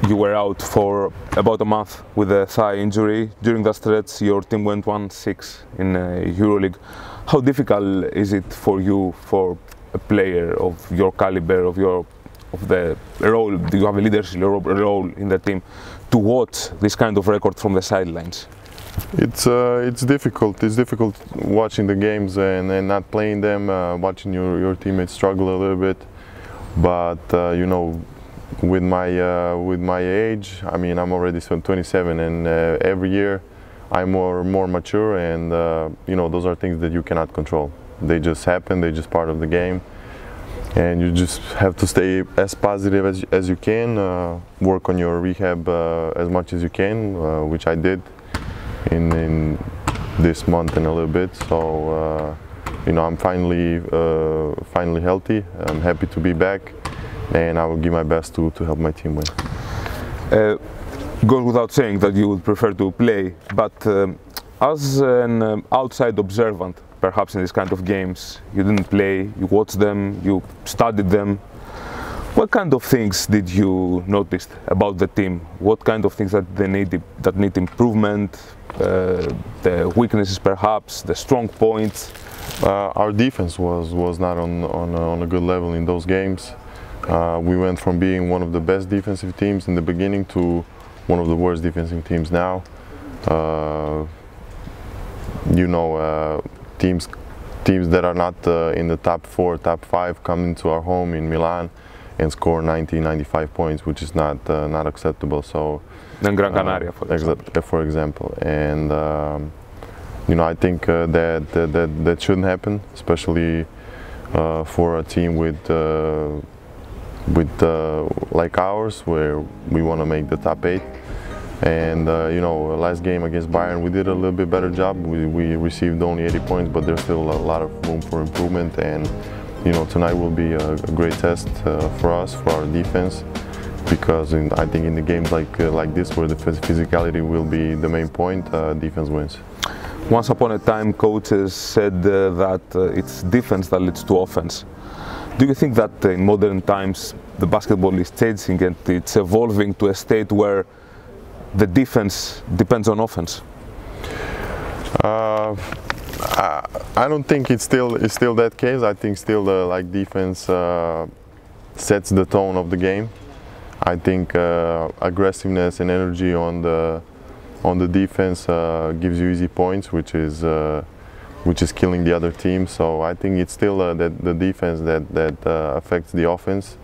you were out for about a month with a thigh injury. During that stretch, your team went 1-6 in Euroleague. How difficult is it for you, for a player of your caliber, of the role? Do you have a leadership role in the team, to watch this kind of record from the sidelines? It's difficult. It's difficult watching the games and not playing them, watching your teammates struggle a little bit. But you know, with my age, I mean, I'm already 27, and every year I'm more mature, and you know, those are things that you cannot control. They just happen. They're just part of the game, and you just have to stay as positive as you can. Work on your rehab as much as you can, which I did in this month and a little bit. So you know, I'm finally healthy. I'm happy to be back, and I will give my best to help my team win. Goes without saying that you would prefer to play, but as an outside observant, perhaps in this kind of games, you didn't play, you watched them, you studied them. What kind of things did you notice about the team? What kind of things that need improvement? The weaknesses, perhaps, the strong points? Our defense was not on a good level in those games. We went from being one of the best defensive teams in the beginning to one of the worst defensive teams now. You know, teams that are not in the top 4, top 5 come into our home in Milan and score 90-95 points, which is not acceptable. So, and Gran Canaria, for example, and you know, I think that shouldn't happen, especially for a team with like ours, where we want to make the top 8. And you know, last game against Bayern, we did a little bit better job. We received only 80 points, but there's still a lot of room for improvement. And you know, tonight will be a great test for us, for our defense, because I think in the games like this, where the physicality will be the main point, defense wins. Once upon a time, coaches said that it's defense that leads to offense. Do you think that in modern times the basketball is changing and it's evolving to a state where the defense depends on offense? I don't think it's still that case. I think still like defense sets the tone of the game. I think aggressiveness and energy on the defense gives you easy points, which is killing the other team. So I think it's still the defense that affects the offense.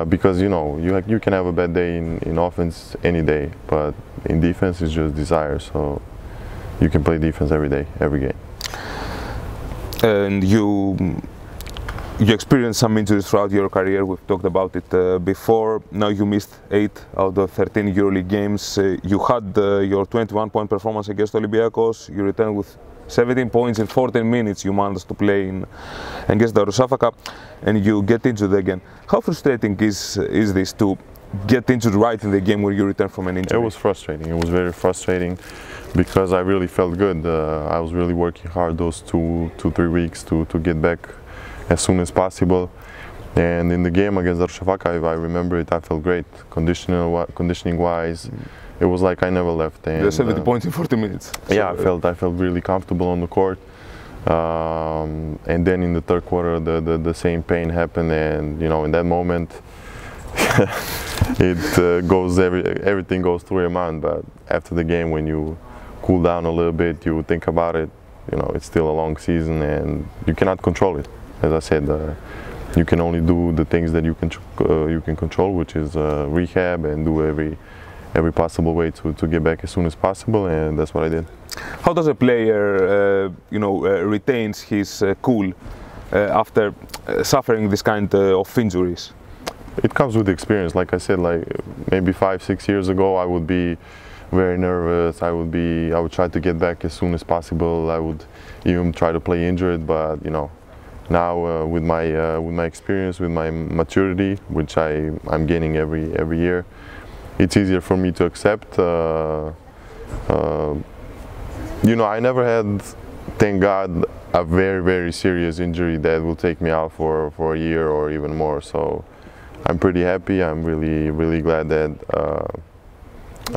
Because you know, you can have a bad day in offense any day, but in defense it's just desire. So you can play defense every day, every game. And you experienced some injuries throughout your career. We've talked about it before. Now you missed 8 out of 13 EuroLeague games. You had your 21-point performance against Olympiacos. You returned with 17 points in 14 minutes. You managed to play against the Rusafaka, and you get injured again. How frustrating is this to get injured right in the game where you return from an injury? It was frustrating. It was very frustrating, because I really felt good. I was really working hard those 2-3 weeks to get back as soon as possible. And in the game against the Rusafaka, if I remember it, I felt great. Conditioning wise, it was like I never left. And, the 70 points in 40 minutes. So, yeah, I felt really comfortable on the court. And then in the third quarter, the same pain happened, and you know, in that moment, everything goes through your mind. But after the game, when you cool down a little bit, you think about it. You know, it's still a long season, and you cannot control it. As I said, you can only do the things that you can control, which is rehab and do every possible way to get back as soon as possible, and that's what I did. How does a player, retains his cool after suffering this kind of injuries? It comes with experience. Like I said, like maybe 5-6 years ago, I would be very nervous. I would try to get back as soon as possible. I would even try to play injured, but you know, now with my experience, with my maturity, which I'm gaining every year, it's easier for me to accept. You know, I never had, thank God, a very serious injury that will take me out for a year or even more. So I'm pretty happy. I'm really glad that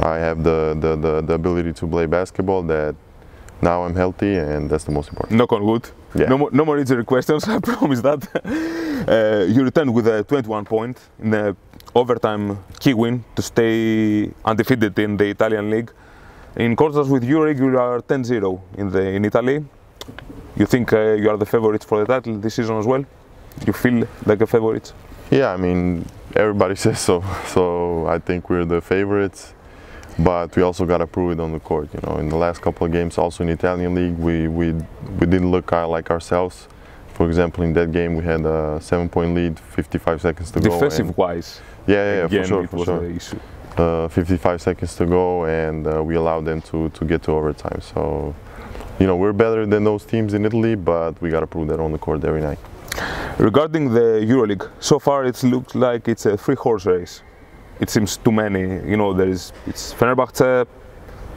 I have the ability to play basketball. That now I'm healthy, and that's the most important. Knock on wood. Yeah. No more injury questions. I promise that. You returned with a 21 point in the overtime key win to stay undefeated in the Italian league. In contrast with Euroleague, you are 10-0 in Italy. You think you are the favorites for the title this season as well? You feel like a favorite? Yeah, I mean, everybody says so. So I think we're the favorites, but we also got to prove it on the court. You know, in the last couple of games, also in the Italian league, we didn't look like ourselves. For example, in that game, we had a 7-point lead, 55 seconds to go. Defensive-wise, yeah, again, for sure, it was the issue. 55 seconds to go, and we allowed them to get to overtime. So, you know, we're better than those teams in Italy, but we got to prove that on the court every night. Regarding the Euroleague, so far it looks like it's a three-horse race. It seems too many. You know, it's Fenerbahce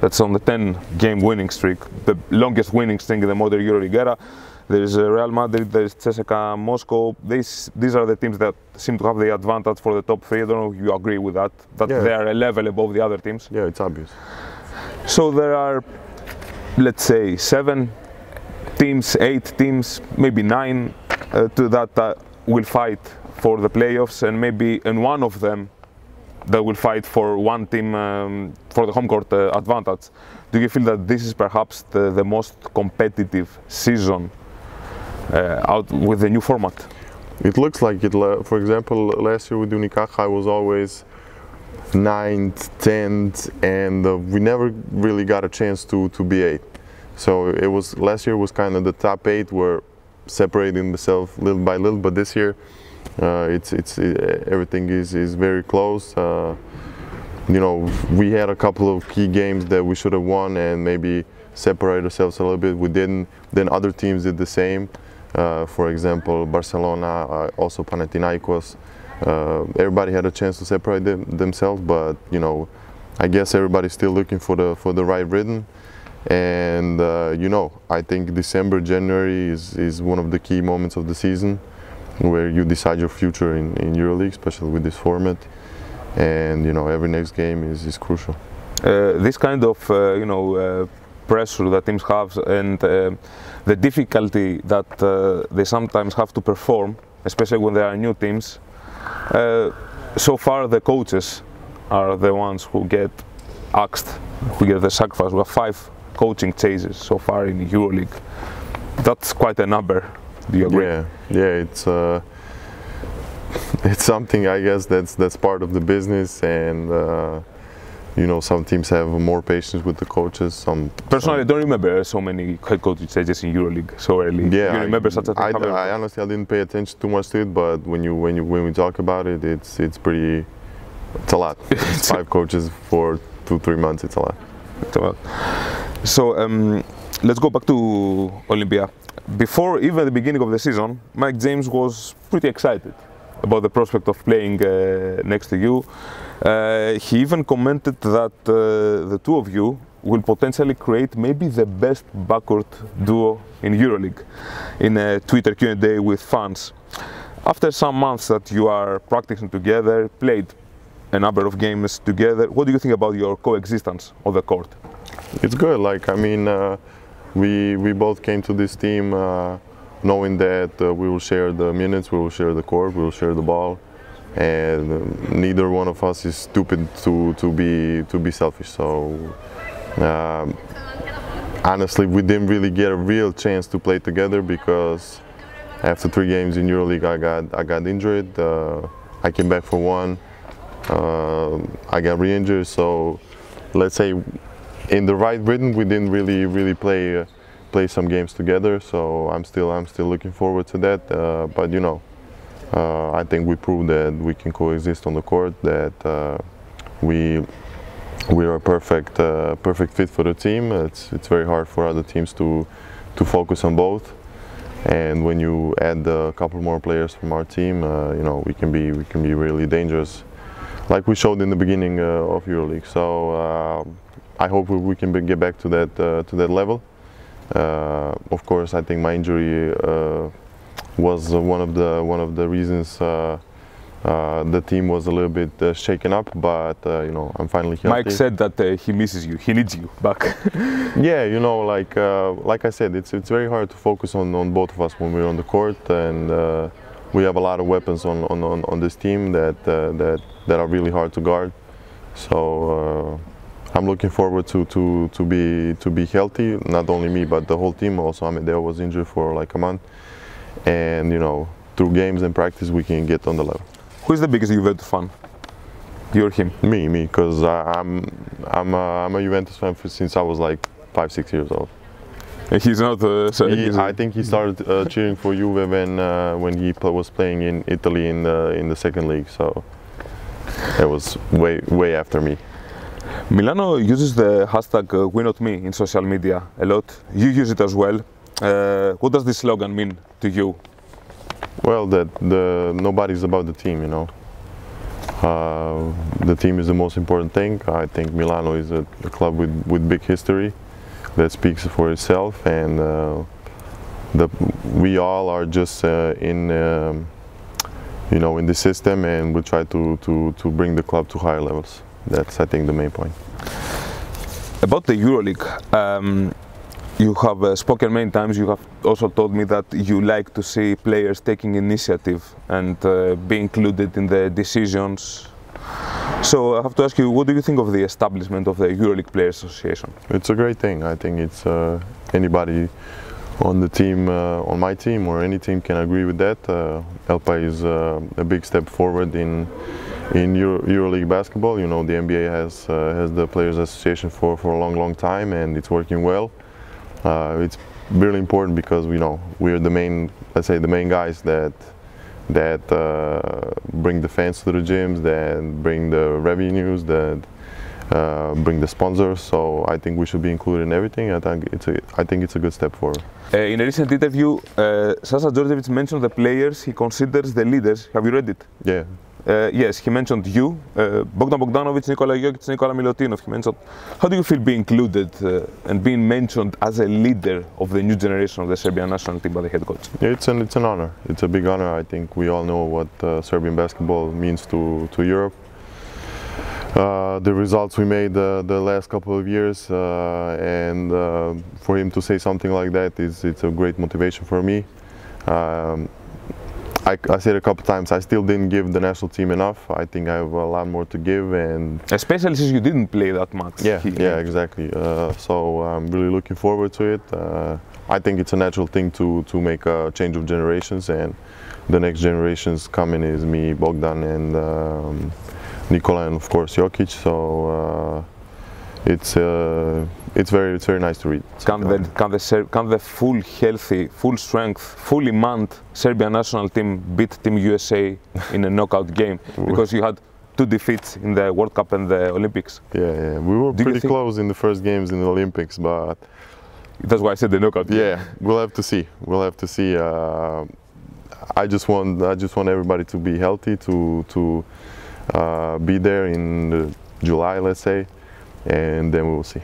that's on the 10-game winning streak, the longest winning streak in the modern Euroleague era. There's Real Madrid, there's CSKA Moscow. These are the teams that seem to have the advantage for the top three. I don't know if you agree with that, Yeah. they are a level above the other teams. Yeah, it's obvious. So there are, let's say, 7 teams, 8 teams, maybe 9 that will fight for the playoffs, and one of them that will fight for one team for the home court advantage. Do you feel that this is perhaps the most competitive season out with the new format? It looks like it. For example, last year with Unicaja, I was always 9th, 10th, and we never really got a chance to be 8th. So it was last year was kind of the top 8 were separating themselves little by little, but this year everything is very close. You know, we had a couple of key games that we should have won and maybe separate ourselves a little bit. We didn't. Then other teams did the same. For example, Barcelona, also Panathinaikos. Everybody had a chance to separate themselves, but you know, I guess everybody's still looking for the right rhythm. And you know, I think December, January is one of the key moments of the season, where you decide your future in Euroleague, especially with this format. And you know, every next game is crucial. This kind of pressure that teams have, and the difficulty that they sometimes have to perform, especially when there are new teams. So far, the coaches are the ones who get axed, who get the sacrifice. We have 5 coaching changes so far in Euroleague. That's quite a number. Do you agree? Yeah, it's something, I guess, that's part of the business, and you know, some teams have more patience with the coaches. Personally, I don't remember so many head coaching changes in Euroleague so early. Yeah, you remember such a thing? I honestly didn't pay attention too much to it, but when we talk about it, it's a lot. It's 5 coaches for 2-3 months. It's a lot. It's a lot. So let's go back to Olimpia. Before even the beginning of the season, Mike James was pretty excited about the prospect of playing next to you. He even commented that the two of you will potentially create maybe the best backcourt duo in Euroleague in a Twitter Q&A with fans. After some months that you are practicing together, played a number of games together, what do you think about your coexistence on the court? It's good. Like, I mean, we both came to this team knowing that we will share the minutes, we will share the court, we will share the ball, and neither one of us is stupid to be selfish. So honestly, we didn't really get a real chance to play together because after 3 games in EuroLeague, I got injured. I came back for 1. I got re-injured. So let's say in the right rhythm, we didn't really play some games together. So I'm still looking forward to that. But you know, I think we proved that we can coexist on the court. That we are a perfect fit for the team. It's very hard for other teams to focus on both. And when you add a couple more players from our team, you know, we can be really dangerous, like we showed in the beginning of EuroLeague. So I hope we can get back to that level. Of course, I think my injury was one of the reasons The team was a little bit shaken up, but you know, I'm finally healthy. Mike said that he misses you. He needs you back. Yeah, you know, like I said, it's very hard to focus on both of us when we're on the court, and we have a lot of weapons on this team that are really hard to guard. So I'm looking forward to be healthy. Not only me, but the whole team. Also, Amedeo was injured for like a month, and you know, through games and practice, we can get on the level. Who is the biggest Juventus fan? You or him? Me, because I'm a Juventus fan since I was like 5-6 years old. He's not. I think he started cheering for Juve when he was playing in Italy in the second league. So it was way after me. Milano uses the hashtag #WeNotMe in social media a lot. You use it as well. What does this slogan mean to you? Well, nobody's about the team, you know. The team is the most important thing. I think Milano is a club with big history that speaks for itself, and we all are just in the system, and we try to bring the club to higher levels. That's, I think, the main point. About the Euroleague, you have spoken many times. You have also told me that you like to see players taking initiative and be included in the decisions. So I have to ask you, what do you think of the establishment of the Euroleague Players Association? It's a great thing. I think it's anybody on the team, on my team or any team can agree with that. Alta is a big step forward in Euroleague basketball. You know, the NBA has the Players Association for a long time, and it's working well. It's really important because we're the main, let's say, the main guys that bring the fans to the gyms, that bring the revenues, that bring the sponsors. So I think we should be included in everything. I think it's a good step forward. In a recent interview, Sasha Djordjevic mentioned the players he considers the leaders. Have you read it? Yeah. Yes, he mentioned you, Bogdan Bogdanovic, Nikola Jokic, Nikola Milutinov. He mentioned, how do you feel being included and being mentioned as a leader of the new generation of the Serbian national team by the head coach? It's an honor. It's a big honor. I think we all know what Serbian basketball means to Europe. The results we made the last couple of years, and for him to say something like that it's a great motivation for me. I said a couple times, I still didn't give the national team enough. I think I have a lot more to give, and especially since you didn't play that much. Yeah, exactly. So I'm really looking forward to it. I think it's a natural thing to make a change of generations, and the next generations coming is me, Bogdan, and Nikola, and of course Jokic. So it's very nice to read. Can the full healthy, full strength, fully manned Serbian national team beat Team USA in a knockout game? Because you had 2 defeats in the World Cup and the Olympics. Yeah. We were pretty close in the first games in the Olympics, but that's why I said the knockout game. Yeah, we'll have to see. I just want everybody to be healthy, to be there in July, let's say, and then we will see.